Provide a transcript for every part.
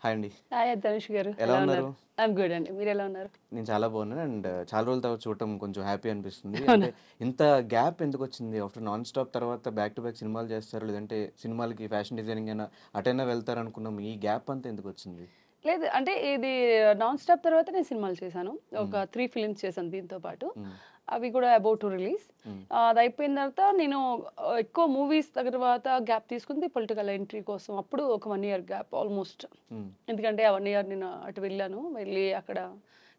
Hi అండి. Hi Dhanush గారు, ఎలా ఎలా ఉన్నారు? ఉన్నారు? ఐఎమ్ గుడ్ అండి. మీరు ఎలా ఉన్నారు? నేను చాలా బాగున్నాను. చాలా రోజుల తర్వాత చూడటం కొంచెం హ్యాపీ అనిపిస్తుంది. అవునా? ఇంత గ్యాప్ ఎందుకొచ్చింది? ఆఫ్టర్ నాన్ స్టాప్ తర్వాత బ్యాక్ టు బ్యాక్ సినిమాలు చేస్తారు. లేదంటే సినిమాలకి ఫ్యాషన్ డిజైనింగ్ అయినా అటైనా వెళ్తారనుకున్నాం. ఈ గ్యాప్ అంతా ఎందుకొచ్చింది? లేదు అంటే ఇది నాన్ స్టాప్ తర్వాత నేను సినిమాలు చేశాను. హ్మ్. ఒక 3 ఫిల్మ్స్ చేశాను దీంతో పాటు. హ్మ్. అవి కూడా అబౌట్ టు రిలీజ్. హ్మ్. అది అయిపోయిన తర్వాత నేను ఎక్కువ మూవీస్ తర్వాత గ్యాప్ తీసుకుంది పొలిటికల్ ఎంట్రీ కోసం. అప్పుడు ఒక 1 ఇయర్ గ్యాప్ ఆల్మోస్ట్. హ్మ్. ఎందుకంటే ఆ 1 ఇయర్ నేను అటు వెళ్ళాను. వెళ్ళి అక్కడ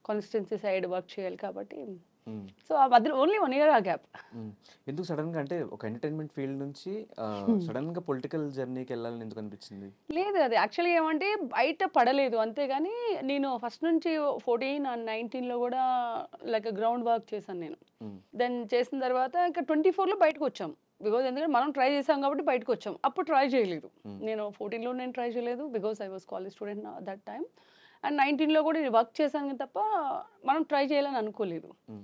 కాన్స్టిట్యుయెన్సీ సైడ్ వర్క్ చేయాలి కాబట్టి. హ్మ్. సో, ఆ మధ్యలో ఓన్లీ 1 ఇయర్ ఆ గ్యాప్. హ్మ్. ఎందుకు సడెన్‌గా అంటే ఒక ఎంటర్‌టైన్‌మెంట్ ఫీల్డ్ నుంచి సడెన్‌గా పొలిటికల్ జర్నీకెళ్ళాలని ఎందుకు అనిపించింది? లేదు. అది యాక్చువల్‌గా ఏమంటే బయట పడలేదు. అంతేగాని నేను ఫస్ట్ నుంచి 14 అండ్ 19లో గూడా లైక్ గ్రౌండ్ వర్క్ చేశాను నేను. హ్మ్. దెన్ చేసిన తర్వాత ఇంకా 24లో బయటకొచ్చాం. బికాజ్ ఎందుకంటే మనం ట్రై చేసాం కాబట్టి బయటకొచ్చాం. అప్పుడు ట్రై చేయలేదు. హ్మ్. నేను 14లో నేను ట్రై చేయలేదు. Because I was college student that time. And 19లో కూడా నేను వర్క్ చేశాను తప్ప మనం ట్రై చేయాలని అనుకోలేదు. హ్మ్.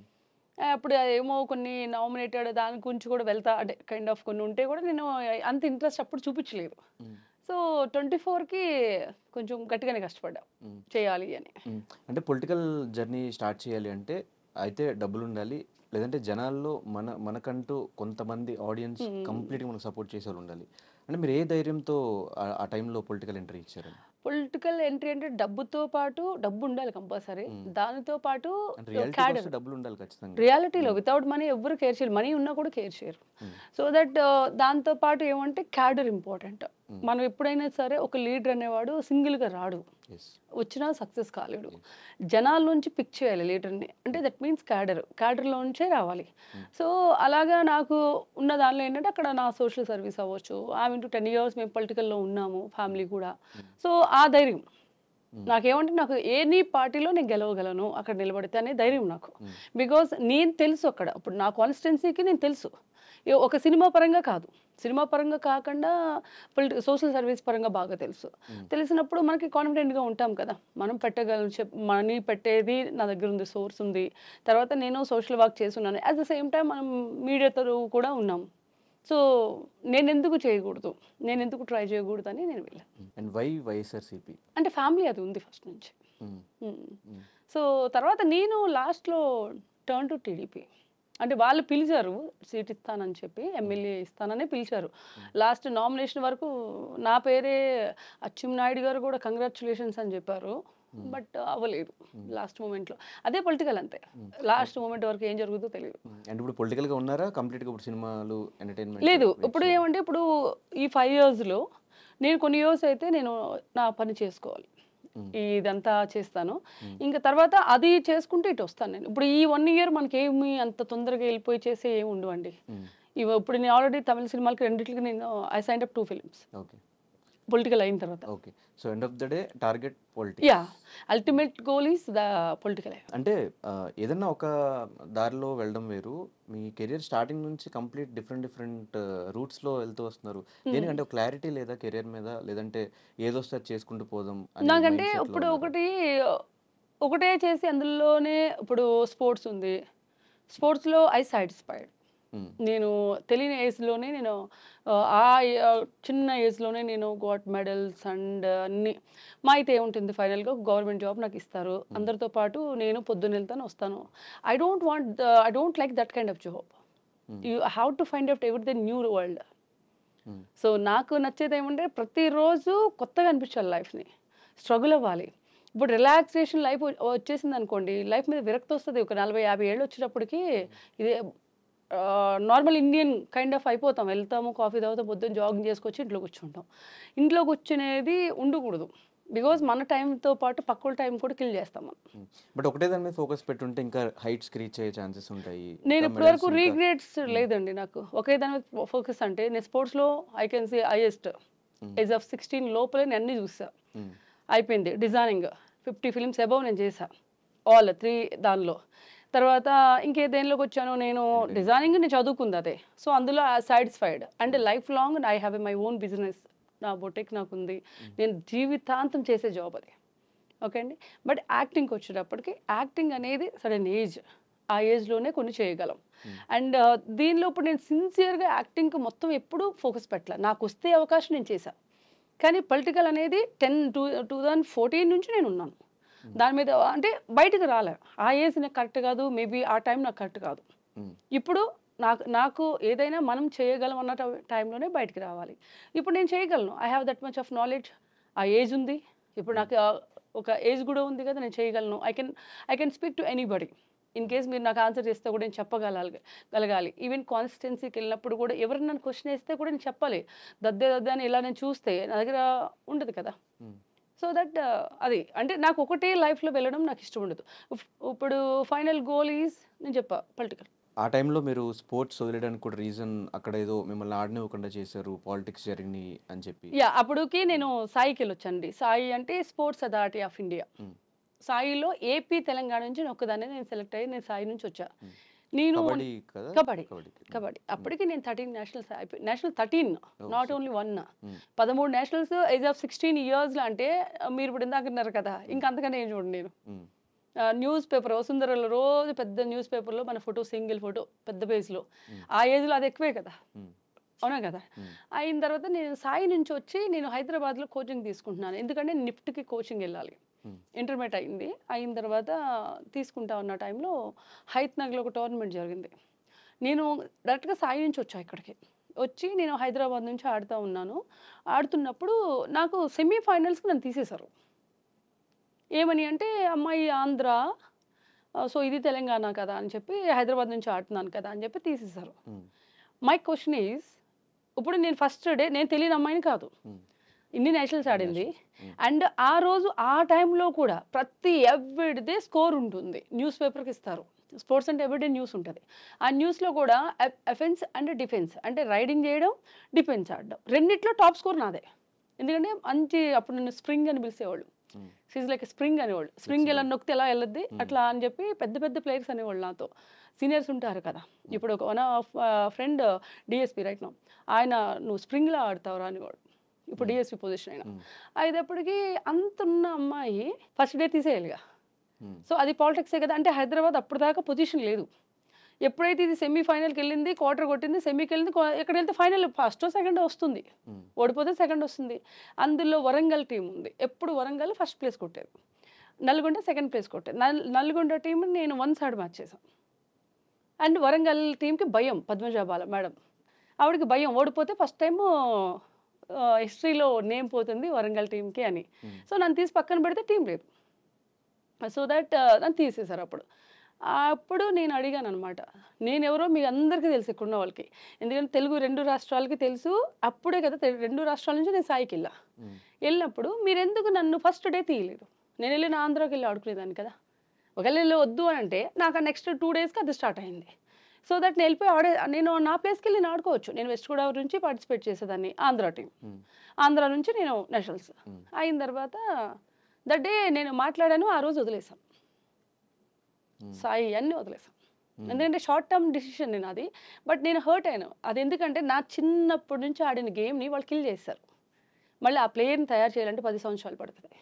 అప్పుడు ఏమో కొన్ని నామినేటెడ్ దాని గురించి కూడా వెళ్తా అంటే కైండ్ ఆఫ్ కొన్ని ఉంటే కూడా నేను అంత ఇంట్రెస్ట్ అప్పుడు చూపించలేదు. హ్మ్. సో, 24కి కొంచెం గట్టిగానే కష్టపడ్డా. హ్మ్. చేయాలి అని. హ్మ్. అంటే పొలిటికల్ జర్నీ స్టార్ట్ చేయాలి అంటే, అయితే డబ్బులుండాలి. లేదంటే జనాల్లో మనకంటూ కొంతమంది ఆడియన్స్ హ్మ్. కంప్లీట్‌గా మనకు సపోర్ట్ చేసేవాళ్ళుండాలి. అంటే మీరు ఏ ధైర్యంతో ఆ టైంలో పొలిటికల్ ఎంట్రీ ఇచ్చారండి? పొలిటికల్ ఎంట్రీ అంటే డబ్బుతో పాటు డబ్బుండాలి కంపల్సరీ. హ్మ్. దానితో పాటు అంటే రియాలిటీకొస్తే క్యాడర్. డబ్బులుండాలి ఖచ్చితంగా. రియాలిటీలో హ్మ్. వితౌట్ మనీ ఎవ్వరు కేర్ చేయరు. మనీ ఉన్నా కూడా కేర్ చేయరు. హ్మ్. సో దట్ దాంతో పాటు ఏమంటే క్యాడర్ ఇంపార్టెంట్. హ్మ్. మనం ఎప్పుడైనా సరే ఒక లీడర్ అనేవాడు సింగిల్‌గా రాడు. యెస్. వచ్చినా సక్సెస్ కాలేడు. యెస్. జనాల నుంచి పిక్ చేయాలి లీడర్‌ని. అంటే హ్మ్. That means cadre. క్యాడర్‌లో నుంచే రావాలి. హ్మ్. సో, అలాగా నాకు ఉన్న దానిలో ఏంటంటే అక్కడ నా సోషల్ సర్వీస్ అవ్వచ్చు. 10 ఇయర్స్ మేము పొలిటికల్‌లో ఉన్నాము. హ్మ్. ఫ్యామిలీ కూడా. హ్మ్. సో, ఆ ధైర్యం. హ్మ్. నాకేమంటే నాకు ఎనీ పార్టీలో నేను గెలవగలను. అక్కడ నిలబడితే అనే ధైర్యం నాకు. హ్మ్. బికాజ్ నేను తెలుసు అక్కడ. ఇప్పుడు నా కాన్స్టిట్యుయెన్సీకి నేను తెలుసు. ఒక సినిమా పరంగా కాదు. సినిమా పరంగా కాకుండా సోషల్ సర్వీస్ పరంగా బాగా తెలుసు. హ్మ్. తెలిసినప్పుడు మనకి కాన్ఫిడెంట్‌గా ఉంటాం కదా! మనం పెట్టగలం మనీ పెట్టేది నా దగ్గర ఉంది. సోర్స్ ఉంది. తర్వాత నేను సోషల్ వర్క్ చేసున్నాను. అట్ ద సేమ్ టైమ్ మనం మీడియాతో కూడా ఉన్నాం. సో, నేనెందుకు చేయకూడదు? నేనెందుకు ట్రై చేయకూడదని నేను వెళ్ళాను. And why YSRCP? అంటే ఫ్యామిలీ అది ఉంది ఫస్ట్ నుంచి. హ్మ్. హ్మ్. హ్మ్. సో, తర్వాత నేను లాస్ట్‌లో టర్న్ టు టీడీపీ. అంటే వాళ్ళు పిలిచారు సీట్ ఇస్తానని చెప్పి, హ్మ్. ఎమ్మెల్యే ఇస్తాననే పిలిచారు. హ్మ్. లాస్ట్ నామినేషన్ వరకు నా పేరే అచ్చెన్నాయుడు గారు కూడా కంగ్రాచ్యులేషన్స్ అని చెప్పారు. హ్మ్. బట్ అవ్వలేదు హ్మ్. లాస్ట్ మొమెంట్‌లో. అదే పొలిటికల్ అంతే. హ్మ్. లాస్ట్ మొమెంట్ వరకు ఏం జరుగుతుందో తెలీదు. అంటే ఇప్పుడు పొలిటికల్‌గా ఉన్నారా? కంప్లీట్‌గా ఇప్పుడు సినిమాలు, ఎంటర్‌టైన్‌మెంట్ లేదు. వైపు ఇప్పుడు సైడ్? ఏమంటే ఇప్పుడు ఈ 5 ఇయర్స్‌లో నేను కొన్ని ఇయర్స్ అయితే నేను నా పని చేసుకోవాలి. హ్మ్. ఇదంతా చేస్తాను. హ్మ్. ఇంక తర్వాత అది చేసుకుంటూ ఇటొస్తాను నేను. ఇప్పుడు ఈ 1 ఇయర్ మనకేమి అంత తొందరగా ఎళ్ళిపోయి చేసేయి ఏమి ఉండవండి. హ్మ్. ఇప్పుడు నేను ఆల్రెడీ తమిళ సినిమాలకి రెండిట్లకి నేను I signed up 2 films. Okay. Political అయిన తర్వాత. Okay. So, end of the day target politics. Yeah! Ultimate goal is the political life. అంటే ఏదన్నా ఒక దారిలో వెళ్ళడం వేరు. మీ కెరియర్ స్టార్టింగ్ నుంచి కంప్లీట్ డిఫరెంట్ రూట్స్‌లో వెళ్తూ వస్తున్నారు. హ్మ్. దేనికంటే ఒక క్లారిటీ లేదా కెరియర్ మీద? లేదంటే ఏదొస్తే అది చేసుకుంటూ పోదాం అనే నాకంటే మైండ్ సెట్‌లో ఇప్పుడు ఉన్నారా? ఒకటే చేసి అందులోనే ఇప్పుడు స్పోర్ట్స్ ఉంది. స్పోర్ట్స్‌లో ఐ సాటిస్ఫైడ్. హ్మ్. నేను తెలియని ఏజ్‌లోనే నేను చిన్న ఏజ్‌లోనే నేను గాట్ మెడల్స్ అండ్ అన్నీ. మా అయితే ఏముంటుంది ఫైనల్‌గా గవర్నమెంట్ జాబ్ నాకిస్తారు. హ్మ్. అందరితో పాటు నేను పొద్దునెళ్తాను, వస్తాను. I don't like that kind of job. Hmm. You have to find out everything new world. Hmm. So, నాకు నచ్చేదేమంటే ప్రతిరోజు కొత్తగా అనిపించాలి లైఫ్‌ని. స్ట్రగుల్ అవ్వాలి. ఇప్పుడు రిలాక్సేషన్ లైఫ్ వచ్చేసిందనుకోండి, లైఫ్ మీద విరక్తొస్తది. ఒక 40, 50 ఏళ్ళొచ్చేటప్పటికి ఇదే నార్మల్ ఇండియన్ కైండ్ ఆఫ్ అయిపోతాం. వెళ్తాము, కాఫీ తాగుతాం, పొద్దున్న జాగింగ్ చేసుకొచ్చి ఇంట్లో కూర్చుంటాం. ఇంట్లో కూర్చునేది ఉండకూడదు. బికాజ్ హ్మ్. మన టైమ్‌తో పాటు పక్కోళ్ళ టైం కూడా కిల్ చేస్తాం మనం. హ్మ్. బట్ ఒకటే దాని మీద ఫోకస్ పెట్టుంటే ఇంకా హైట్స్‌కి రీచ్ అయ్యే ఛాన్సెస్ ఉంటాయి. నేను ఇంకా ఇప్పటి వరకు మెడల్స్ ఇంకా రీగ్రెట్స్ హ్మ్. లేదండి నాకు. ఒకే దాని మీద ఫోకస్ అంటే నేను స్పోర్ట్స్‌లో ఐ కెన్ సే హైయెస్ట్ హ్మ్. ఏజ్ ఆఫ్ 16 లోపలే నేను అన్నీ చూసా. హ్మ్. అయిపోయింది. డిజైనింగ్ 50 ఫిల్మ్స్ అబోవ్ నేను చేశా. ఆల్ 3 దానిలో. తర్వాత ఇంకే దేనిలోకొచ్చాను నేను ఎంటర్‌టైన్‌మెంట్. డిజైనింగ్ నేను చదువుకుంది అదే. సో, అందులో సాటిస్ఫైడ్. అండ్ హ్మ్. Life long I have my own business. నా బొటిక్ నాకుంది. హ్మ్. నేను జీవితాంతం చేసే జాబ్ అది. ఓకే అండి. బట్ యాక్టింగ్‌కొచ్చేటప్పటికి యాక్టింగ్ అనేది సడెన్ ఏజ్. ఆ ఏజ్‌లోనే కొన్ని చేయగలం. హ్మ్. అండ్ దీనిలో ఇప్పుడు నేను సిన్సియర్‌గా యాక్టింగ్‌కి మొత్తం ఎప్పుడూ ఫోకస్ పెట్టల. నాకొస్తే అవకాశం నేను చేశా. కానీ పొలిటికల్ అనేది 2014 నుంచి నేను ఉన్నాను దాని మీద. అంటే బయటకు రాలే, ఆ ఏజ్ నాకు కరెక్ట్ కాదు, మేబీ ఆ టైం నాకు కరెక్ట్ కాదు. ఇప్పుడు నాకు ఏదైనా మనం చేయగలం అన్న టైంలోనే బయటికి రావాలి. ఇప్పుడు నేను చేయగలను, I have that much of knowledge, ఆ ఏజ్ ఉంది. ఇప్పుడు నాకు ఒక ఏజ్ కూడా ఉంది కదా, నేను చేయగలను. I can speak to anybody. In case మీరు నాకు ఆన్సర్ చేస్తే కూడా నేను చెప్పగలగాలి. ఈవెన్ కాన్స్టిట్యున్సీకి వెళ్ళినప్పుడు కూడా ఎవరైనా నన్ను క్వశ్చన్ వేస్తే కూడా నేను చెప్పాలి. దద్దే అని ఇలా నేను చూస్తే నా దగ్గర ఉండదు కదా. సో దట్ అది అంటే నాకు ఒకటే లైఫ్లో వెళ్ళడం నాకు ఇష్టం ఉండదు. ఇప్పుడు ఫైనల్ గోల్ ఈజ్ నేను చెప్పా పొలిటికల్. ఆ టైంలో మీరు స్పోర్ట్స్ వదిలేయడానికి కూడా రీజన్ అక్కడ ఏదో మిమ్మల్ని ఆడనివ్వకుండా చేశారు, పాలిటిక్స్ జరిగినాయి అని చెప్పి. అప్పటికి నేను సాయికి వెళ్ళొచ్చండి. సాయి అంటే స్పోర్ట్స్ అథారిటీ ఆఫ్ ఇండియా. సాయిలో ఏపీ తెలంగాణ నుంచి ఒక్కదాన్ని నేను సెలెక్ట్ అయ్యి నేను సాయి నుంచి వచ్చా. నేను కబడ్డీ అప్పటికి నేను 13 nationals 13, not only 1, 13 nationals age of 16 years. అంటే మీరు ఇప్పుడు ఇందాక అన్నారు కదా, ఇంకా అంతకన్నా ఏం చూడండి. నేను న్యూస్ పేపర్ వసుంధరలో రోజు పెద్ద న్యూస్ పేపర్లో మన ఫోటో, సింగిల్ ఫోటో పెద్ద పేజ్లో. ఆ ఏజ్లో అది ఎక్కువే కదా, అవునా కదా. అయిన తర్వాత నేను సాయి నుంచి వచ్చి నేను హైదరాబాద్లో కోచింగ్ తీసుకుంటున్నాను. ఎందుకంటే నిఫ్ట్కి కోచింగ్ వెళ్ళాలి. ఇంటర్మీడియట్ అయిన తర్వాత తీసుకుంటా ఉన్న టైంలో హైత్నగర్లో ఒక టోర్నమెంట్ జరిగింది. నేను డైరెక్ట్గా సాయి నుంచి వచ్చా ఇక్కడికి. వచ్చి నేను హైదరాబాద్ నుంచి ఆడుతూ ఉన్నాను. ఆడుతున్నప్పుడు నాకు సెమీఫైనల్స్కి నన్ను తీసేశారు. ఏమని అంటే అమ్మాయి ఆంధ్ర, సో ఇది తెలంగాణ కదా అని చెప్పి, హైదరాబాద్ నుంచి ఆడుతున్నాను కదా అని చెప్పి తీసేశారు. మై క్వశ్చన్ ఈజ్, ఇప్పుడు నేను ఫస్ట్ డే నేను తెలియని అమ్మాయిని కాదు, ఇన్ని నేషనల్స్ ఆడింది. అండ్ ఆ రోజు ఆ టైంలో కూడా ప్రతి ఎవ్రీడే స్కోర్ ఉంటుంది, న్యూస్ పేపర్కి ఇస్తారు. స్పోర్ట్స్ అంటే ఎవ్రీడే న్యూస్ ఉంటుంది. ఆ న్యూస్లో కూడా అఫెన్స్ అండ్ డిఫెన్స్, అంటే రైడింగ్ చేయడం, డిఫెన్స్ ఆడడం, రెండిట్లో టాప్ స్కోర్ నాదే. ఎందుకంటే మంచి అప్పుడు నన్ను స్ప్రింగ్ అని పిలిచేవాళ్ళు. షీజ్ లైక్ స్ప్రింగ్ అనేవాళ్ళు. స్ప్రింగ్ ఎలా నొక్కితే ఎలా వెళ్ళద్ది అట్లా అని చెప్పి పెద్ద పెద్ద ప్లేయర్స్ అనేవాళ్ళు నాతో. సీనియర్స్ ఉంటారు కదా, ఇప్పుడు ఒక one of friend DSP right now, ఆయన నువ్వు స్ప్రింగ్లో ఆడతావురా అనేవాడు. ఇప్పుడు డిఎస్పీ పొజిషన్ అయినా అయినప్పటికీ అంతున్న అమ్మాయి ఫస్ట్ డే తీసేయాలిగా. సో అది పాలిటిక్సే కదా. అంటే హైదరాబాద్ అప్పుడు దాకా పొజిషన్ లేదు. ఎప్పుడైతే ఇది సెమీఫైనల్కి వెళ్ళింది, క్వార్టర్ కొట్టింది, సెమీకి వెళ్ళింది, ఎక్కడ వెళ్తే ఫైనల్ ఫస్టో సెకండో వస్తుంది, ఓడిపోతే సెకండ్ వస్తుంది. అందులో వరంగల్ టీం ఉంది, ఎప్పుడు వరంగల్ ఫస్ట్ ప్లేస్ కొట్టేది, నల్గొండ సెకండ్ ప్లేస్ కొట్టేది. నల్గొండ టీం నేను 1 side మ్యాచ్ చేశాను. అండ్ వరంగల్ టీంకి భయం, పద్మజాబాల మేడం, ఆవిడకి భయం ఓడిపోతే ఫస్ట్ టైం హిస్టరీలో నేమ్ పోతుంది వరంగల్ టీంకి అని. సో నన్ను తీసి పక్కన పెడితే టీం లేదు. సో దట్ నన్ను తీసేశారు. అప్పుడు నేను అడిగాను అనమాట, నేనెవరో మీ అందరికీ తెలుసు ఇక్కడున్న వాళ్ళకి, ఎందుకంటే తెలుగు 2 రాష్ట్రాలకి తెలుసు. అప్పుడే కదా 2 రాష్ట్రాల నుంచి నేను సాయికి వెళ్ళినప్పుడు మీరు ఎందుకు నన్ను ఫస్ట్ డే తీయలేదు? నేను వెళ్ళిన ఆంధ్రాకి వెళ్ళి ఆడుకునేదాన్ని కదా. ఒకవేళ వెళ్ళి వద్దు అని అంటే నాకు ఆ నెక్స్ట్ 2 daysకి అది స్టార్ట్ అయింది. సో దట్ నేను వెళ్ళిపోయి నేను నా ప్లేస్కి వెళ్ళి నేను ఆడుకోవచ్చు. నేను వెస్ట్ గోదావరి నుంచి పార్టిసిపేట్ చేసేదాన్ని, ఆంధ్ర టీం. ఆంధ్ర నుంచి నేను నేషనల్స్ అయిన తర్వాత దట్ డే నేను మాట్లాడాను, ఆ రోజు వదిలేసాను సాయి అన్నీ వదిలేసాను. ఎందుకంటే షార్ట్ టర్మ్ డిసిషన్ నేను అది. బట్ నేను హర్ట్ అయ్యాను. అది ఎందుకంటే నా చిన్నప్పటి నుంచి ఆడిన గేమ్ని వాళ్ళు కిల్ చేస్తారు. మళ్ళీ ఆ ప్లేయర్ని తయారు చేయాలంటే 10 సంవత్సరాలు పడుతుంది.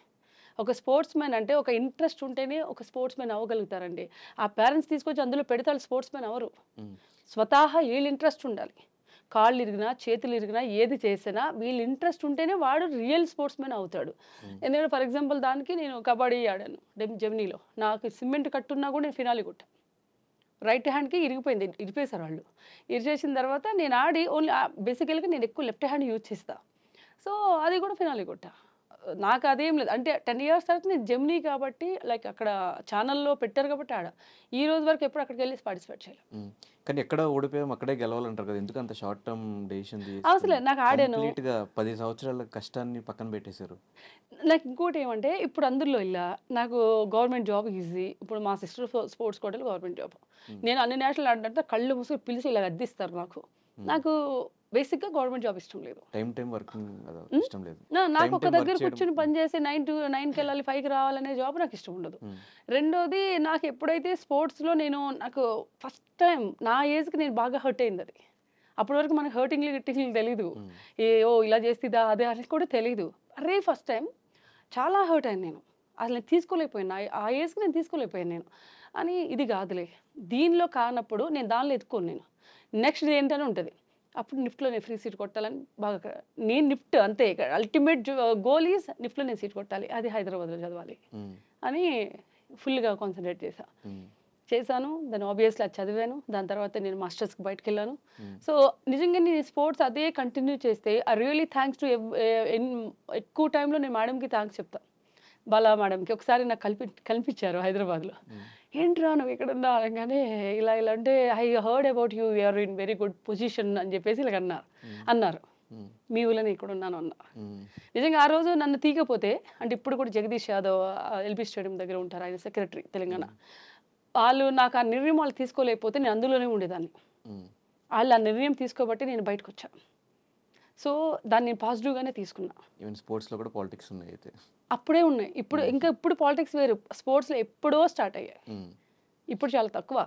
ఒక స్పోర్ట్స్ మ్యాన్ అంటే ఒక ఇంట్రెస్ట్ ఉంటేనే ఒక స్పోర్ట్స్ మ్యాన్ అవ్వగలుగుతారండి. ఆ పేరెంట్స్ తీసుకొచ్చి అందులో పెడతారు, స్పోర్ట్స్ మ్యాన్ అవరు. స్వతహా వీళ్ళు ఇంట్రెస్ట్ ఉండాలి. కాళ్ళు ఇరిగినా, చేతులు ఇరిగినా, ఏది చేసినా వీళ్ళు ఇంట్రెస్ట్ ఉంటేనే వాడు రియల్ స్పోర్ట్స్ మ్యాన్ అవుతాడు. ఎందుకంటే ఫర్ ఎగ్జాంపుల్ దానికి నేను కబడ్డీ ఆడాను జెమినీలో, నాకు సిమెంట్ కట్టున్నా కూడా నేను ఫినాలి కొట్టాను. రైట్ హ్యాండ్కి ఇరిగిపోయింది, ఇరిపేశారు వాళ్ళు. ఇరిచేసిన తర్వాత నేను ఆడి ఓన్లీ బేసికల్గా నేను ఎక్కువ లెఫ్ట్ హ్యాండ్ యూజ్ చేస్తా. సో అది కూడా ఫినాలి కొట్టా. నాకు అదేం లేదు. అంటే 10 years తర్వాత నేను జెమినీ కాబట్టి లైక్ అక్కడ ఛానల్లో పెట్టారు కాబట్టి ఈ రోజు వరకు ఎప్పుడు అక్కడికి వెళ్ళి పార్టిసిపేట్ చేయాలి. కానీ ఎక్కడ ఓడిపోయాం అక్కడే గెలవాలంటారు కదా, ఎందుకు అంత షార్ట్ టర్మ్ డెసిషన్ అసలు నాకు ఆడాను. కంప్లీట్‌గా 10 సంవత్సరాల కష్టాన్ని పక్కన పెట్టేశారు. నాకు ఇంకోటి ఏమంటే ఇప్పుడు అందులో ఇలా నాకు గవర్నమెంట్ జాబ్ ఈజీ. ఇప్పుడు మా సిస్టర్ స్పోర్ట్స్ కోటాలో గవర్నమెంట్ జాబ్. నేను అన్ని నేషనల్ ఆడినంటే కళ్ళు మూసి పిలిచి ఇలా అద్దిస్తారు నాకు బేసిక్గా గవర్నమెంట్ జాబ్ ఇష్టం లేదు. టైం వర్కింగ్ ఇష్టం లేదు. నాకు ఒక దగ్గర కూర్చొని పనిచేసి 9 to 9కి వెళ్ళాలి, 5కి రావాలనే జాబ్ నాకు ఇష్టం ఉండదు. రెండోది నాకు ఎప్పుడైతే స్పోర్ట్స్లో నాకు ఫస్ట్ టైం నా ఏజ్కి నేను బాగా హర్ట్ అయింది. అది అప్పటి వరకు మనకు హర్టింగ్లు గిట్టింగ్లు తెలీదు, ఇలా చేస్తుందా అదే అని కూడా తెలీదు. అరే ఫస్ట్ టైం చాలా హర్ట్ అయ్యాను నేను. అసలు నేను తీసుకోలేకపోయాను, ఆ ఏజ్కి నేను తీసుకోలేకపోయాను నేను అని. ఇది కాదులే, దీనిలో కానప్పుడు నేను దానిలో ఎత్తుకోను. నేను నెక్స్ట్ ఏంటని ఉంటుంది, అప్పుడు నిఫ్ట్లో నేను ఫ్రీ సీట్ కొట్టాలని బాగా నేను నిఫ్ట్ అంతే అల్టిమేట్ గోల్ ఈజ్ నిఫ్ట్లో నేను సీట్ కొట్టాలి, అది హైదరాబాద్లో చదవాలి అని ఫుల్గా కాన్సన్ట్రేట్ చేశాను. దాన్ని ఆబ్వియస్లీ అది చదివాను. దాని తర్వాత నేను మాస్టర్స్కి బయటకు వెళ్ళాను. సో నిజంగా నేను స్పోర్ట్స్ అదే కంటిన్యూ చేస్తే ఐ రియలీ థ్యాంక్స్ టు ఎక్కువ టైంలో నేను మేడంకి థ్యాంక్స్ చెప్తాను. బాలా మేడంకి ఒకసారి నాకు కనిపించారు హైదరాబాద్లో. ఏంట్రా నువ్వు ఇక్కడ ఉన్నా అనగానే ఇలా అంటే I heard about you you are in very good position అని చెప్పేసి ఇలా అన్నారు మీ ఊళ్ళని ఇక్కడ ఉన్నాను అన్న. నిజంగా ఆ రోజు నన్ను తీయకపోతే, అంటే ఇప్పుడు కూడా జగదీష్ యాదవ్ ఎల్బీ స్టేడియం దగ్గర ఉంటారు, ఆయన సెక్రటరీ తెలంగాణ, వాళ్ళు నాకు ఆ నిర్ణయం వాళ్ళు తీసుకోలేకపోతే నేను అందులోనే ఉండేదాన్ని. వాళ్ళు ఆ నిర్ణయం తీసుకోబట్టి నేను బయటకు వచ్చాను. సో దాన్ని నేను పాజిటివ్గానే తీసుకున్నా. ఈవెన్ స్పోర్ట్స్లో కూడా పాలిటిక్స్ ఉన్నాయి అయితే అప్పుడే ఉన్నాయి. ఇప్పుడు పాలిటిక్స్ వేరు, స్పోర్ట్స్లో ఎప్పుడో స్టార్ట్ అయ్యాయి, ఇప్పుడు చాలా తక్కువ.